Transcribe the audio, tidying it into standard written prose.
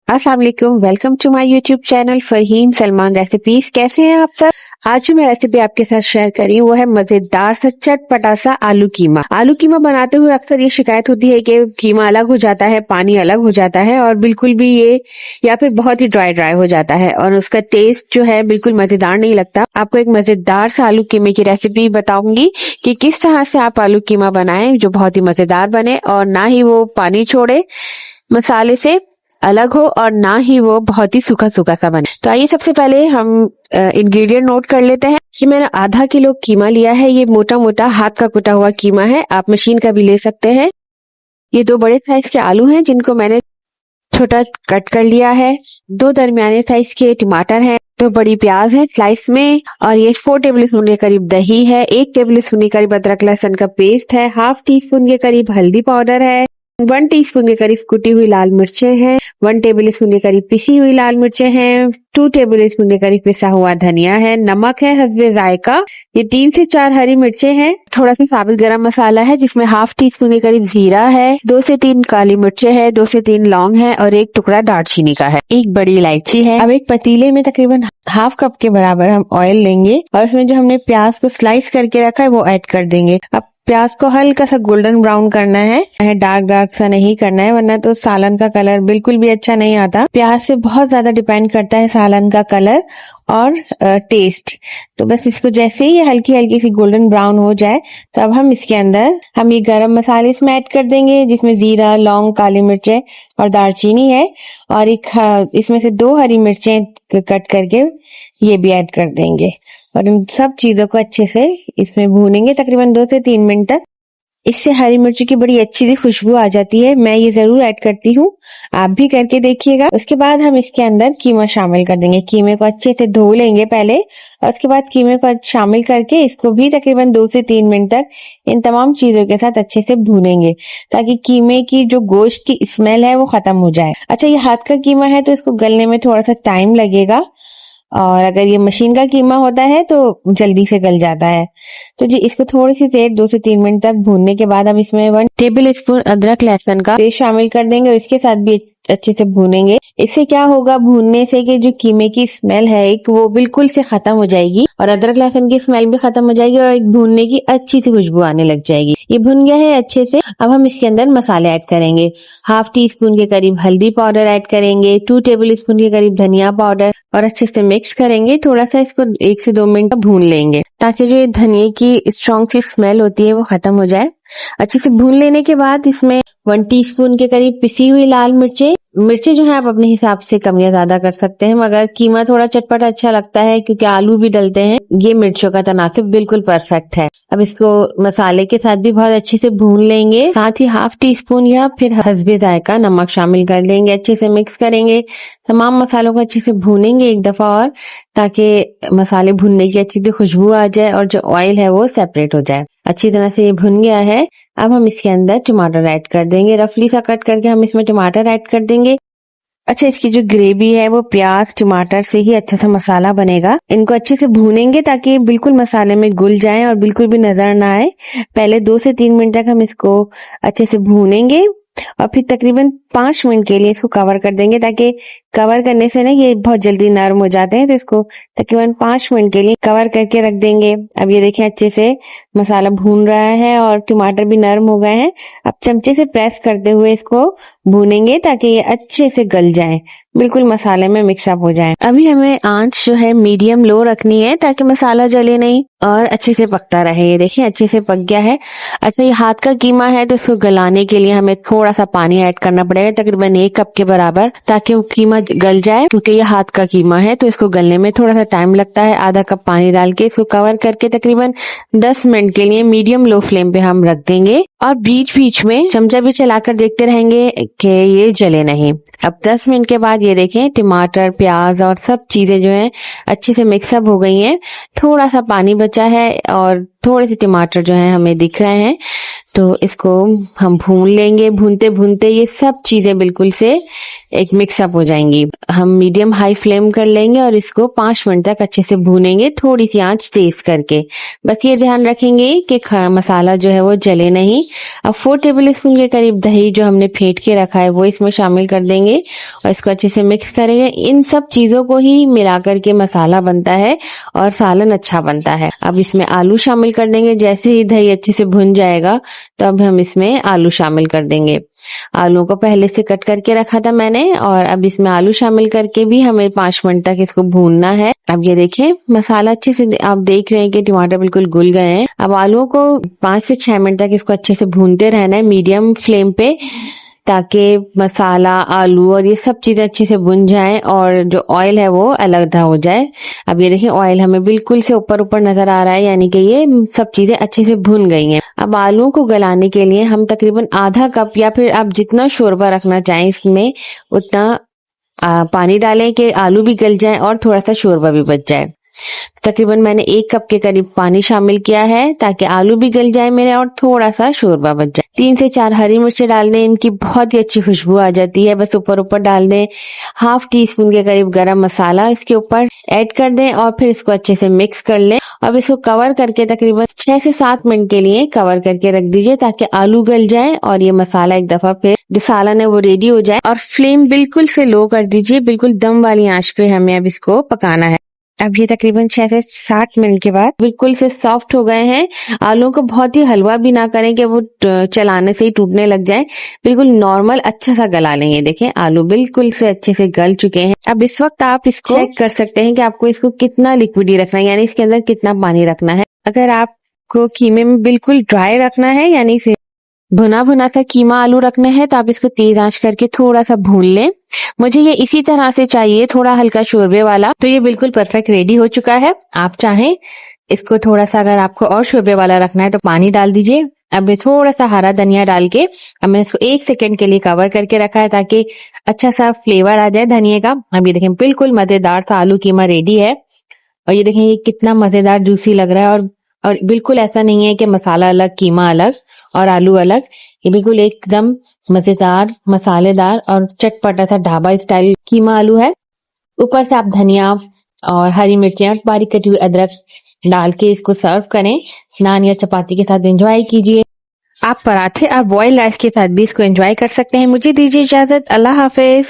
अस्सलाम वालेकुम, welcome to my YouTube channel Faheem Salman recipes. कैसे हैं आप सब? आज जो मैं रेसिपी आपके साथ शेयर करी वो है मजेदार सा चटपटा सा आलू कीमा। आलू कीमा बनाते हुए अक्सर ये शिकायत होती है कि कीमा अलग हो जाता है, पानी अलग हो जाता है और बिल्कुल भी ये या फिर बहुत ही ड्राई ड्राई हो जाता है और उसका टेस्ट जो है बिल्कुल मजेदार नहीं लगता। आपको एक मजेदार सा आलू कीमे की रेसिपी बताऊंगी कि किस तरह से आप आलू कीमा बनाएं जो बहुत ही मजेदार बने और ना ही वो पानी छोड़े, मसाले से अलग हो और ना ही वो बहुत ही सूखा सूखा सा बने। तो आइए सबसे पहले हम इंग्रेडिएंट नोट कर लेते हैं। कि मैंने आधा किलो कीमा लिया है। ये मोटा मोटा हाथ का कुटा हुआ कीमा है, आप मशीन का भी ले सकते हैं। ये 2 बड़े साइज के आलू हैं जिनको मैंने छोटा कट कर लिया है। 2 दरमियाने साइज के टमाटर हैं, 2 बड़ी प्याज है स्लाइस में और ये 4 टेबल स्पून के करीब दही है, 1 टेबल स्पून के करीब अदरक लहसुन का पेस्ट है, हाफ टी स्पून के करीब हल्दी पाउडर है, 1 टीस्पून के करीब कुटी हुई लाल मिर्चें हैं, 1 टेबल स्पून के करीब पिसी हुई लाल मिर्चें हैं, 2 टेबल स्पून के करीब पिसा हुआ धनिया है, नमक है हस्बे जायका, ये 3 से 4 हरी मिर्चें हैं, थोड़ा सा साबुत गरम मसाला है जिसमें हाफ टी स्पून के करीब जीरा है, 2 से 3 काली मिर्चें हैं, 2 से 3 लौंग है और 1 टुकड़ा दालचीनी का है, 1 बड़ी इलायची है। अब एक पतीले में तकरीबन हाफ कप के बराबर हम ऑयल लेंगे और उसमें जो हमने प्याज को स्लाइस करके रखा है वो ऐड कर देंगे। अब प्याज को हल्का सा गोल्डन ब्राउन करना है, डार्क डार्क सा नहीं करना है वरना तो सालन का कलर बिल्कुल भी अच्छा नहीं आता। प्याज से बहुत ज्यादा डिपेंड करता है सालन का कलर और टेस्ट। तो बस इसको जैसे ही ये हल्की हल्की सी गोल्डन ब्राउन हो जाए तो अब हम इसके अंदर हम ये गरम मसाले इसमें ऐड कर देंगे जिसमें जीरा, लौंग, काली मिर्चें और दालचीनी है और एक इसमें से 2 हरी मिर्चें कट करके ये भी ऐड कर देंगे और इन सब चीजों को अच्छे से इसमें भूनेंगे तकरीबन 2 से 3 मिनट तक। इससे हरी मिर्ची की बड़ी अच्छी सी खुशबू आ जाती है। मैं ये जरूर ऐड करती हूँ, आप भी करके देखिएगा। उसके बाद हम इसके अंदर कीमा शामिल कर देंगे। कीमे को अच्छे से धो लेंगे पहले और उसके बाद कीमे को शामिल करके इसको भी तकरीबन 2 से 3 मिनट तक इन तमाम चीजों के साथ अच्छे से भूनेंगे ताकि कीमे की जो गोश्त की स्मेल है वो खत्म हो जाए। अच्छा, ये हाथ का कीमा है तो इसको गलने में थोड़ा सा टाइम लगेगा और अगर ये मशीन का कीमा होता है तो जल्दी से गल जाता है। तो जी इसको थोड़ी सी देर 2 से 3 मिनट तक भूनने के बाद हम इसमें 1 टेबल स्पून अदरक लहसुन का पेस्ट शामिल कर देंगे और इसके साथ भी अच्छे से भूनेंगे। इससे क्या होगा भूनने से कि जो कीमे की स्मेल है एक वो बिल्कुल से खत्म हो जाएगी और अदरक लहसुन की स्मेल भी खत्म हो जाएगी और एक भूनने की अच्छी सी खुशबू आने लग जाएगी। ये भुन गया है अच्छे से। अब हम इसके अंदर मसाले ऐड करेंगे। हाफ टी स्पून के करीब हल्दी पाउडर ऐड करेंगे, 2 टेबल स्पून के करीब धनिया पाउडर और अच्छे से मिक्स करेंगे। थोड़ा सा इसको 1 से 2 मिनट भून लेंगे ताकि जो ये धनिया की स्ट्रॉन्ग सी स्मेल होती है वो खत्म हो जाए। अच्छे से भून लेने के बाद इसमें 1 टीस्पून के करीब पिसी हुई लाल मिर्चें जो है आप अपने हिसाब से कम या ज्यादा कर सकते हैं, मगर कीमा थोड़ा चटपटा अच्छा लगता है क्योंकि आलू भी डलते हैं। ये मिर्चों का तनासुब बिल्कुल परफेक्ट है। अब इसको मसाले के साथ भी बहुत अच्छे से भून लेंगे। साथ ही हाफ टी स्पून या फिर हस्बे जायका नमक शामिल कर लेंगे। अच्छे से मिक्स करेंगे, तमाम मसालों को अच्छे से भूनेंगे एक दफा और ताकि मसाले भुनने की अच्छी सी खुशबू आ जाए और जो ऑयल है वो सेपरेट हो जाए। अच्छी तरह से ये भुन गया है। अब हम इसके अंदर टमाटर ऐड कर देंगे। रफली सा कट करके हम इसमें टमाटर ऐड कर देंगे। अच्छा, इसकी जो ग्रेवी है वो प्याज टमाटर से ही अच्छा सा मसाला बनेगा। इनको अच्छे से भूनेंगे ताकि बिल्कुल मसाले में घुल जाए और बिल्कुल भी नजर ना आए। पहले 2 से 3 मिनट तक हम इसको अच्छे से भूनेंगे और फिर तकरीबन 5 मिनट के लिए इसको कवर कर देंगे ताकि कवर करने से ना ये बहुत जल्दी नरम हो जाते हैं। तो इसको तकरीबन 5 मिनट के लिए कवर करके रख देंगे। अब ये देखें अच्छे से मसाला भून रहा है और टमाटर भी नरम हो गए हैं। अब चमचे से प्रेस करते हुए इसको भूनेंगे ताकि ये अच्छे से गल जाए, बिल्कुल मसाले में मिक्सअप हो जाए। अभी हमें आंच जो है मीडियम लो रखनी है ताकि मसाला जले नहीं और अच्छे से पकता रहे। ये देखिए अच्छे से पक गया है। अच्छा, ये हाथ का कीमा है तो इसको गलाने के लिए हमें थोड़ा सा पानी ऐड करना पड़ेगा तकरीबन 1 कप के बराबर ताकि वो कीमा गल जाए। क्योंकि ये हाथ का कीमा है तो इसको गलने में थोड़ा सा टाइम लगता है। आधा कप पानी डाल के इसको कवर करके तकरीबन 10 मिनट के लिए मीडियम लो फ्लेम पे हम रख देंगे और बीच बीच में चमचा भी चलाकर देखते रहेंगे कि ये जले नहीं। अब 10 मिनट के बाद ये देखें टमाटर, प्याज और सब चीजें जो है अच्छे से मिक्सअप हो गई हैं। थोड़ा सा पानी बचा है और थोड़े से टमाटर जो है हमें दिख रहे हैं। तो इसको हम भून लेंगे। भूनते भूनते ये सब चीजें बिल्कुल से एक मिक्सअप हो जाएंगी। हम मीडियम हाई फ्लेम कर लेंगे और इसको 5 मिनट तक अच्छे से भूनेंगे, थोड़ी सी आंच तेज करके। बस ये ध्यान रखेंगे कि मसाला जो है वो जले नहीं अब 4 टेबल स्पून के करीब दही जो हमने फेंट के रखा है वो इसमें शामिल कर देंगे और इसको अच्छे से मिक्स करेंगे। इन सब चीजों को ही मिला करके मसाला बनता है और सालन अच्छा बनता है। अब इसमें आलू शामिल कर देंगे। जैसे ही दही अच्छे से भुन जाएगा तो अब हम इसमें आलू शामिल कर देंगे। आलू को पहले से कट करके रखा था मैंने और अब इसमें आलू शामिल करके भी हमें 5 मिनट तक इसको भूनना है। अब ये देखें मसाला अच्छे से आप देख रहे हैं कि टमाटर बिल्कुल घुल गए हैं। अब आलूओं को 5 से 6 मिनट तक इसको अच्छे से भूनते रहना है मीडियम फ्लेम पे, ताकि मसाला आलू और ये सब चीजें अच्छे से भुन जाएं और जो ऑयल है वो अलग हो जाए। अब ये देखिए ऑयल हमें बिल्कुल से ऊपर ऊपर नजर आ रहा है, यानी कि ये सब चीजें अच्छे से भुन गई हैं। अब आलूओं को गलाने के लिए हम तकरीबन आधा कप या फिर आप जितना शोरबा रखना चाहें इसमें उतना पानी डालें कि आलू भी गल जाए और थोड़ा सा शोरबा भी बच जाए। तकरीबन मैंने 1 कप के करीब पानी शामिल किया है ताकि आलू भी गल जाए मेरे और थोड़ा सा शोरबा बच जाए। 3 से 4 हरी मिर्चें डाल दें, इनकी बहुत ही अच्छी खुशबू आ जाती है। बस ऊपर ऊपर डाल दें। 1/2 टीस्पून के करीब गरम मसाला इसके ऊपर ऐड कर दें और फिर इसको अच्छे से मिक्स कर लें। अब इसको कवर करके तकरीबन 6 से 7 मिनट के लिए कवर करके रख दीजिए ताकि आलू गल जाए और ये मसाला एक दफा फिर जो सालन है वो रेडी हो जाए। और फ्लेम बिल्कुल से लो कर दीजिए, बिल्कुल दम वाली आंच पे हमें अब इसको पकाना है। अब ये तकरीबन 6 से 7 मिनट के बाद बिल्कुल से सॉफ्ट हो गए हैं। आलूओं को बहुत ही हलवा भी ना करें कि वो चलाने से ही टूटने लग जाए, बिल्कुल नॉर्मल अच्छा सा गला लें। ये देखें आलू बिल्कुल से अच्छे से गल चुके हैं। अब इस वक्त आप इसको चेक कर सकते हैं कि आपको इसको कितना लिक्विडी रखना है, यानी इसके अंदर कितना पानी रखना है। अगर आपको कीमे में बिल्कुल ड्राई रखना है यानी भुना भुना सा कीमा आलू रखना है तो आप इसको तेज आंच करके थोड़ा सा भून लें। मुझे ये इसी तरह से चाहिए, थोड़ा हल्का शोरबे वाला। तो ये बिल्कुल परफेक्ट रेडी हो चुका है। आप चाहें इसको थोड़ा सा अगर आपको और शोरबे वाला रखना है तो पानी डाल दीजिए। अब थोड़ा सा हरा धनिया डाल के अब मैंने इसको 1 सेकंड के लिए कवर करके रखा है ताकि अच्छा सा फ्लेवर आ जाए धनिया का। अब ये देखें बिल्कुल मजेदार सा आलू कीमा रेडी है और ये देखें ये कितना मजेदार जूसी लग रहा है और बिल्कुल ऐसा नहीं है कि मसाला अलग कीमा अलग और आलू अलग। ये बिल्कुल एकदम मजेदार मसालेदार और चटपटा सा ढाबा स्टाइल कीमा आलू है। ऊपर से आप धनिया और हरी मिर्चियां बारीक कटी हुई अदरक डाल के इसको सर्व करें। नान या चपाती के साथ एंजॉय कीजिए। आप पराठे और बॉइल्ड राइस के साथ भी इसको एंजॉय कर सकते हैं। मुझे दीजिए इजाजत। अल्लाह हाफिज।